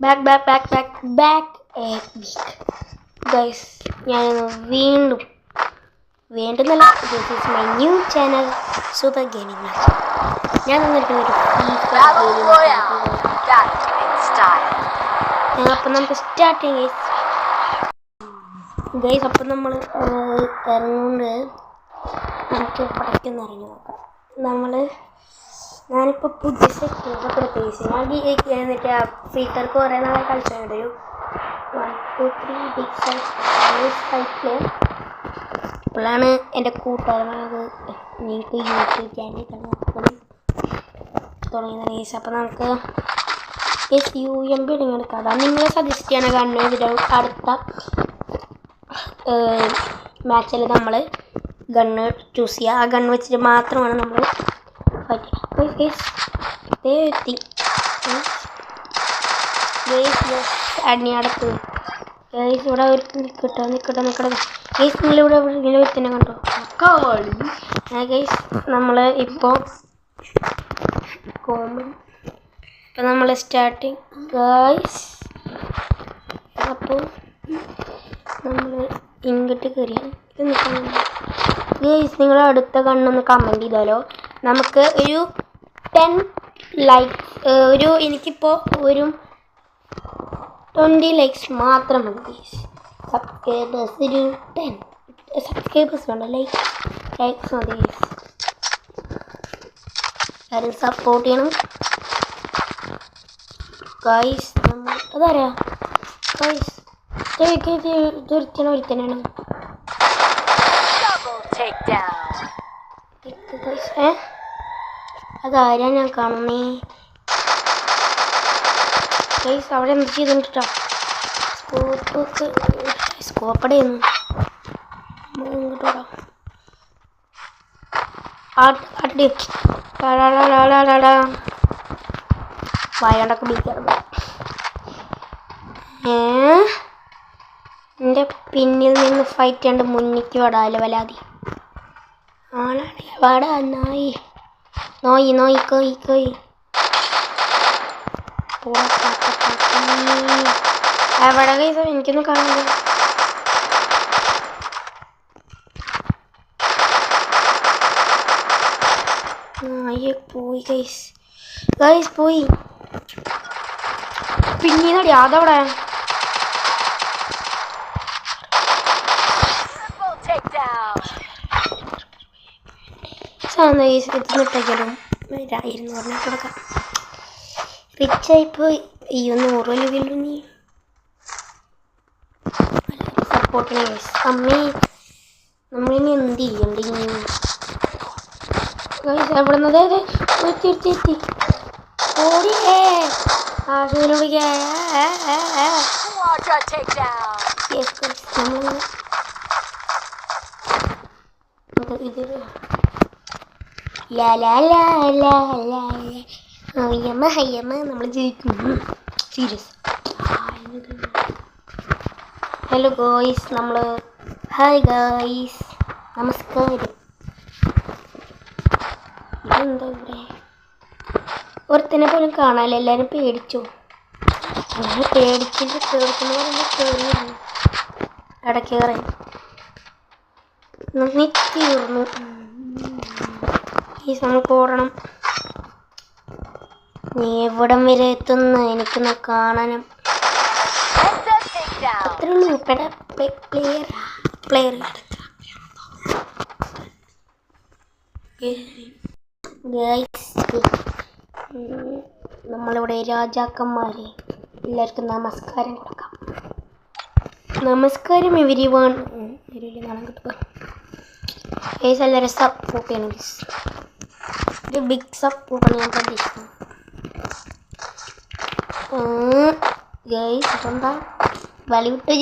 back a week. Guys, ഞാൻ വീണ്ടും വേണ്ടുന്നല്ല, this is my new channel Super Gaming Match. ഞാൻ വന്നിരിക്കുന്ന ഒരു അപ്പം നമുക്ക് സ്റ്റാർട്ട് ചെയ്യാം ഗൈസ്. അപ്പം നമ്മൾ ഇറങ്ങുകൊണ്ട് നമുക്ക് പടയ്ക്കൊന്ന് ഇറങ്ങി നോക്കാം. ഞാനിപ്പോൾ പുതിയ സെറ്റിലൊക്കെ പ്രത്യേകിച്ച് ഞാൻ എന്നിട്ട് ഫ്രീ ഫയർക്ക് കുറേ നാളെ കളിച്ചിട്ടുണ്ട്. ഒരു 1 2 3 ബിഗ് സൈറ്റിൽ അപ്പോഴാണ് എൻ്റെ കൂട്ടുകാരനത് നിങ്ങൾക്ക് യൂട്യൂബ് ചാനൽ തുടങ്ങിയത് ഗൈസ്. അപ്പോൾ നമുക്ക് UMP എടുക്കാം. അതാണ് നിങ്ങൾ സജസ്റ്റ് ചെയ്യണ ഗണ്ണ്. ഇതിൻ്റെ അടുത്ത മാച്ചിൽ നമ്മൾ ഗണ്ണ് ചൂസ് ചെയ്യുക. ആ ഗണ്ണ് വെച്ചിട്ട് മാത്രമാണ് നമ്മൾ അടിഞ്ഞടത്ത് ഗൈസ്. ഇവിടെ ഒരു നിൽക്കട്ടെ ഗൈസ്. നിങ്ങളിവിടെ ഇങ്ങനെ ഒരുത്തന്നെ കണ്ടോ ഗൈസ്. നമ്മൾ ഇപ്പോൾ കോമൺ ഇപ്പം നമ്മൾ സ്റ്റാർട്ടിങ് ഗൈസ്. അപ്പോൾ നമ്മൾ ഇങ്ങോട്ട് കയറിയാണ് ഇത് നിൽക്കണം ഗൈസ്. നിങ്ങൾ അടുത്ത കണ്ണൊന്ന് കമൻറ്റ് ചെയ്താലോ. നമുക്ക് ഒരു 10 ലൈക്സ് എനിക്കിപ്പോൾ ഒരു 20 ലൈക്സ് മാത്രം മതി ഗൈസ്. സബ്സ്ക്രൈബേഴ്സ് ഒരു 10 സബ്സ്ക്രൈബേഴ്സ് വേണ്ട, ലൈക്സ് മതി ഗൈസ്. കാര്യം സപ്പോർട്ട് ചെയ്യണം ഗൈസ്. അതാരാ ഗൈസ്? ഒരുത്തനാണ് അതാരാ ഞാൻ കാണുന്നേ ഗൈസ്? അവിടെ എന്ത് ചെയ്തിട്ടോ സ്കോപ്പടേന്ന് ഇങ്ങോട്ടോ വയണ്ടൊക്കെ ബീക്കാറുണ്ട്. എൻ്റെ പിന്നിൽ നിന്ന് ഫൈറ്റ് ചെയ്യാണ്ട് മുന്നിക്ക് വടാല വലാതി ആളാണ്. വാടാ നോയി കോയി എവിടെ കൈസ എനിക്കൊന്നും കാണുന്നില്ല. പോയി ഗൈസ് പോയി. പിന്നീന്നടി അതവിടെ ഇട്ടേക്കാലും 200 കൊടുക്കാം. റിച്ചായിപ്പോയി. 100 രൂപയുള്ളൂ. നീ സപ്പോർട്ടിന് ഗൈസ്. അമ്മേ നമ്മളിനി എന്ത് ചെയ്യണ്ട ഗൈസ്? എവിടെ നിന്ന് എത്തി ഓടിയേ ഇതൊരു നമ്മൾ ജയിക്കും. സീരിയസ്. ഹലോ ഗോയ്സ്. ഹായ് ഗായ്സ്, നമസ്കാരം. ഇതെന്താ ഇവിടെ ഒരുത്തനെ പോലും കാണാനില്ല. എല്ലാവരും പേടിച്ചോ? അങ്ങനെ പേടിക്കുന്ന പറയുമ്പോൾ ഇടയ്ക്ക് കയറി തീർന്നു. ഈ നമുക്ക് ഓടണം. നീ എവിടം വരെ എത്തുന്ന എനിക്കൊന്ന് കാണാനും അത്രയുള്ളൂ. പ്ലെയർ നമ്മളിവിടെ രാജാക്കന്മാരെ എല്ലാവർക്കും നമസ്കാരം കൊടുക്കാം. നമസ്കാരം എവരിവൺ. നാളെ കിട്ടുക ഗൈസ്. എല്ലാവരും സപ്പോർട്ട് ചെയ്യണം ഗൈസ്. ഒരു ബിഗ് സപ്പോർട്ടാണ് ഞാൻ പ്രതീക്ഷിക്കുന്നത് ഗൈസ്. ഇതെന്താ വലിവിട്ട്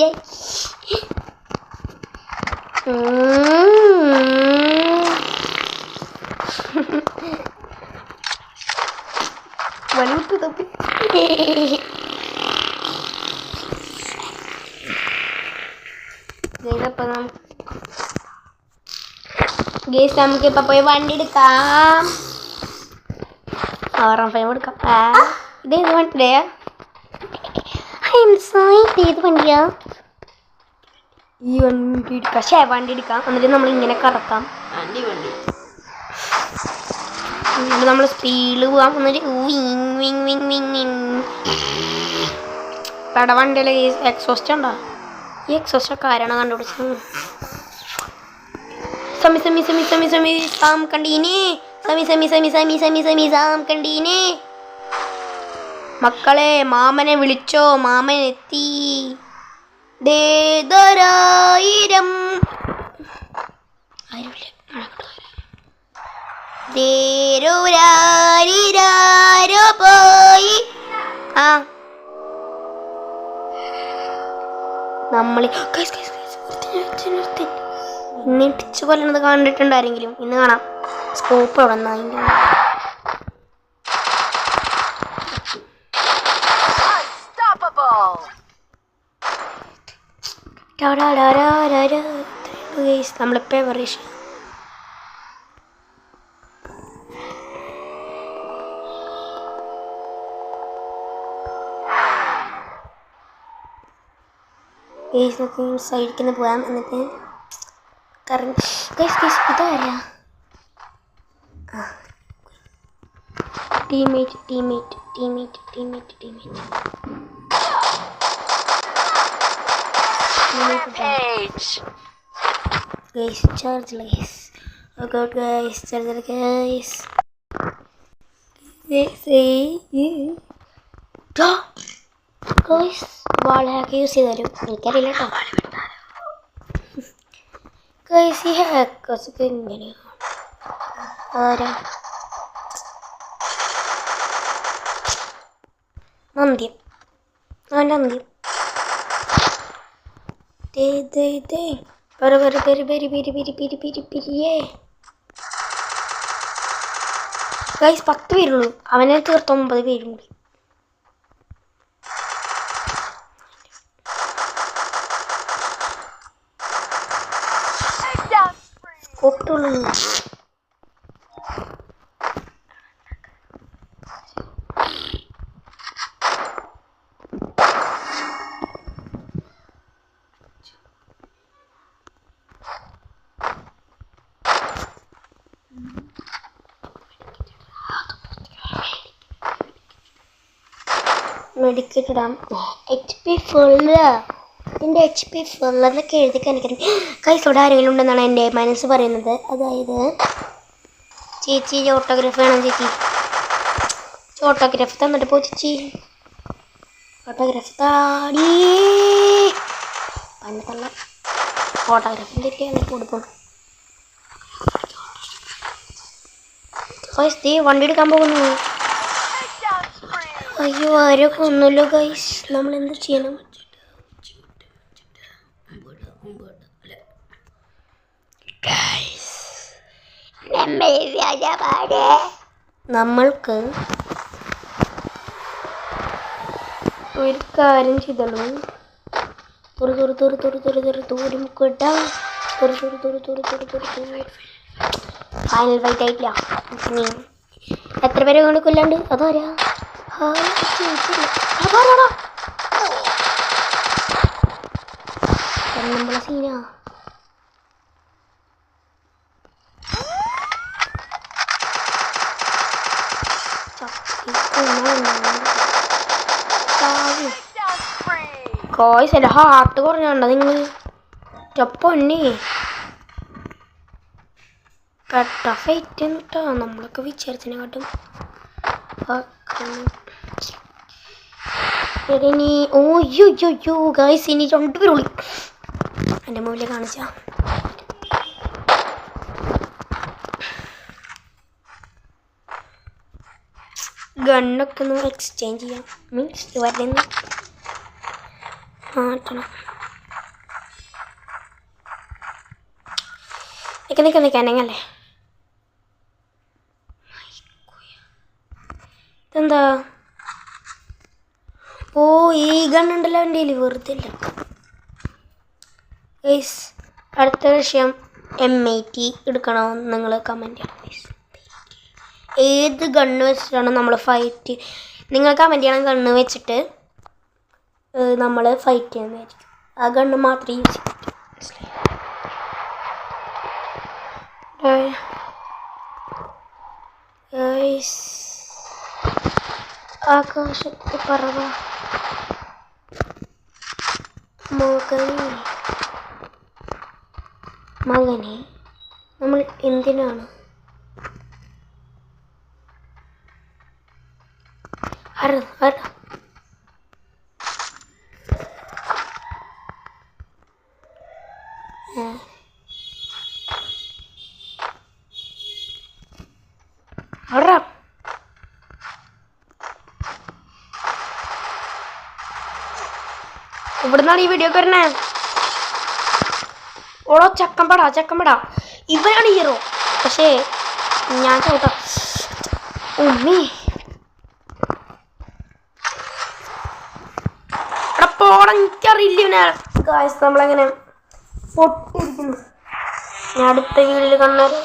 വലിവിട്ട് തപ്പി ഗൈസ്. നമുക്കിപ്പോൾ പോയി വണ്ടി എടുക്കാം. RM5 എടുക്കാം. ഇതേത് വണ്ടിയാ? ഏത് വണ്ടിയാ? ഈ വണ്ടി എടുക്കാം. പക്ഷേ വണ്ടി എടുക്കാം. എന്നിട്ട് നമ്മൾ ഇങ്ങനെ കറക്കാം. എന്നിട്ട് നമ്മൾ സ്പീഡിൽ പോകാം. എന്നിട്ട് പട വണ്ടിയിൽ എക്സോസ്റ്റ് ഉണ്ടോ? ഈ എക്സോസ്റ്റൊക്കെ ആരാണ് കണ്ടുപിടിച്ചത്? സമി സമി സമി സമി സമി സാം കണ്ടീനെ. സമി സമി സമി സമി സമി സമി സാം കണ്ടീനെ. മക്കളെ മാമനെ വിളിച്ചോ, മാമൻ എത്തി. ദേദരായിരം ദേരോരാരിരാരോ പോയി. ആ നമ്മൾ ഇന്ന് ഇടിച്ചു കൊല്ലണത് കണ്ടിട്ടുണ്ടാരെങ്കിലും ഇന്ന് കാണാം. സ്കോപ്പ് എവിടെ നിന്നാ? നമ്മളിപ്പോ പരീക്ഷ സൈഡിൽ പോകാം. എന്നിട്ട് ഇതാരാ? Teammate teammate teammate teammate teammate charge വാളൊക്കെ യൂസ് ചെയ്താലും എനിക്കറിയില്ല കേട്ടോ. ഈ ഹാക്കേഴ്സൊക്കെ എങ്ങനെയാണ്? ആരാ? നന്ദ്യം. അവൻ്റെ അന്ത്യം. ഗൈസ് 10 പേരുള്ളൂ. അവനെ തീർത്ത് 9 പേരും കൂടി. ഒട്ടുള്ളൂ. മെഡിക്കറ്റ് ഇടാം. HP full. എൻ്റെ HP ഫുള്ളെന്നൊക്കെ എഴുതി കാണിക്കണം. കൈസോടെ ആരെങ്കിലും ഉണ്ടെന്നാണ് എൻ്റെ മനസ്സ് പറയുന്നത്. അതായത് ചേച്ചി ഓട്ടോഗ്രാഫ് വേണം. ചേച്ചി ഓട്ടോഗ്രാഫ് തന്നിട്ട് പോ. ചേച്ചി ഓട്ടോഗ്രാഫ് താടി പണ്ടത്തല്ല ഓട്ടോഗ്രാഫിൻ്റെ കൊടുക്കും. വണ്ടി എടുക്കാൻ പോകുന്നു. അയ്യോ ആരോ കൊന്നല്ലോ ഗൈസ്. നമ്മൾ എന്ത് ചെയ്യണം? നമ്മൾക്ക് ഒരു കാര്യം ചെയ്തോളൂ. ഫൈനൽ ഫൈറ്റ് ആയിട്ടില്ല. എത്ര പേരെ കൊണ്ട് കൊല്ലാണ്ട്? അതാരാ? നമ്മളെ സീനാ. കോയ്സ് എൻ്റെ ഹാർട്ട് കുറഞ്ഞുണ്ടോ നിങ്ങൾ? പൊന്നി കട്ട ഫൈറ്റ് എന്നിട്ടാ നമ്മളൊക്കെ വിചാരിച്ചതിനെക്കാട്ടും. ഓയ്യോ ഗൈസ് ഇനി 2 പേര് വിളി. എൻ്റെ മുമ്പിൽ കാണിച്ച ഗണ്ണൊക്കെ ഒന്ന് എക്സ്ചേഞ്ച് ചെയ്യാം. മീൻസ് ഇവരുടെ മാറ്റണം. നിൽക്കാനെങ്ങല്ലേ? ഇതെന്താ? ഓ ഈ ഗണ്ണുണ്ടല്ലോ എൻ്റെ കയ്യിൽ. വെറുതെ ഇല്ല ഗൈസ്. അടുത്ത വിഷയം M80 എടുക്കണമെന്ന് നിങ്ങൾ കമൻറ്റ് ചെയ്യണം ഗൈസ്. ഏത് ഗണ്ണ് വെച്ചിട്ടാണ് നമ്മൾ ഫൈറ്റ്? നിങ്ങൾ കമൻറ്റ് ചെയ്യണം ഗണ്ണ് വെച്ചിട്ട് നമ്മൾ ഫൈറ്റ് ചെയ്യുന്നതായിരിക്കും. ആ ഗണ്ണ് മാത്രമേ യൂസ് ചെയ്യും. ആകാശത്ത് പറവ മകനെ നമ്മൾ എന്തിനാണ് ഇവിടുന്നാണ് ഈ വീഡിയോ വരണേ. ഓളോ ചക്കമ്പടാ ഇവനാണ് ഹീറോ. പക്ഷേ ഞാൻ ചോട്ടാ ഉമ്മി പോടാ, എനിക്കറിയില്ല ഇവനെ. ഗായ്സ് നമ്മളെങ്ങനെ പൊട്ടിയിരിക്കുന്നു. ഞാൻ അടുത്ത വീഡിയോയിൽ കാണുന്നത്.